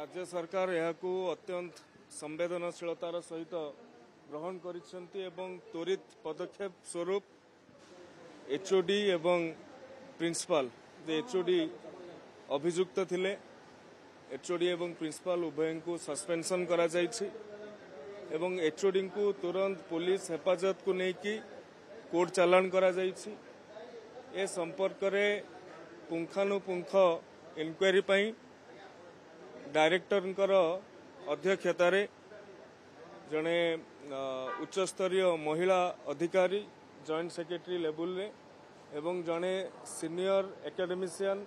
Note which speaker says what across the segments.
Speaker 1: राज्य सरकार यहाकू अत्यंत संवेदनशीलतार सहित ग्रहण करिसेंती एवं त्वरित पदक्षेप स्वरूप एचओडी एवं प्रिंसिपल एचओडी अभियुक्त थिले एचओडी एवं प्रिंसिपल उभय को सस्पेंशन करा जायछि एवं एचओडी को तुरंत पुलिस हेफाजत को लेकिन कोर्ट चालान करा जायछि। ए संपर्क रे पुंखानुपुंख इनक्वारी पई डायरेक्टर अध्यक्षतार जड़े उच्चस्तरीय महिला अधिकारी जॉइंट सेक्रेटरी लेवल रे एवं जड़े सीनियर एकेडमिशियन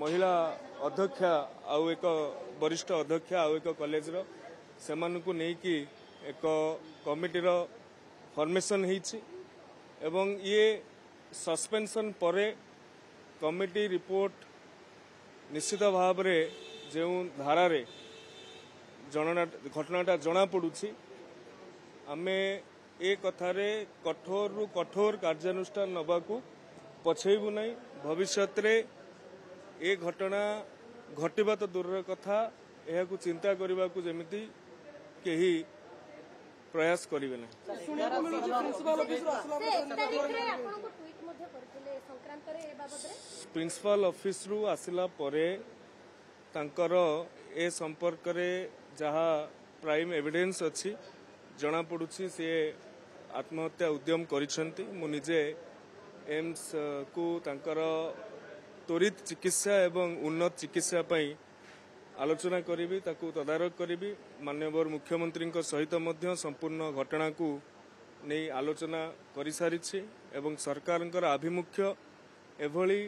Speaker 1: महिला अध्यक्षा आउ एक वरिष्ठ अध्यक्षा आउ एक कॉलेज रो सेमानकु नेकी एक कमिटीर फॉर्मेशन होईछि एवं ये सस्पेंशन परे कमिटी रिपोर्ट निश्चित भाव रे जो धारा रे घटनाटा जना पड़ुछि आमे ए कथारे कठोर रु कठोर कार्यानुष्ठान नबाकू पछेबू नहीं। भविष्य रे ए घटना घटिबा तो दूर कथा यह चिंता करने को जमीती केही प्रयास करिवे नहीं। प्रिंसिपल ऑफिस रु आसिला परे तांकर ए संपर्क रे जहा प्राइम एविडेंस अच्छी जना पड़ुछि से आत्महत्या उद्यम करिसेंती। मु निजे एम्स को तांकर त्वरित चिकित्सा एवं उन्नत चिकित्सा पई आलोचना करी ताकू तदारक करी माननीय मुख्यमंत्री सहित मध्य संपूर्ण घटना को नहीं आलोचना कर सारी एवं सरकार आभिमुख्य एभली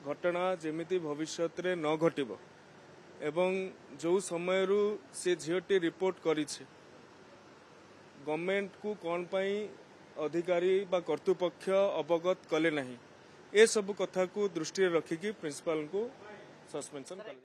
Speaker 1: घटना जमिति भविष्य रे न घटिबो एवं जो समय से झीटी रिपोर्ट करी गवर्नमेंट को कौन पाई अधिकारी बा कर्तृपक्ष अवगत कले नहीं ए सब कथा को दृष्टि रखिकी प्रिंसिपल को सस्पेंशन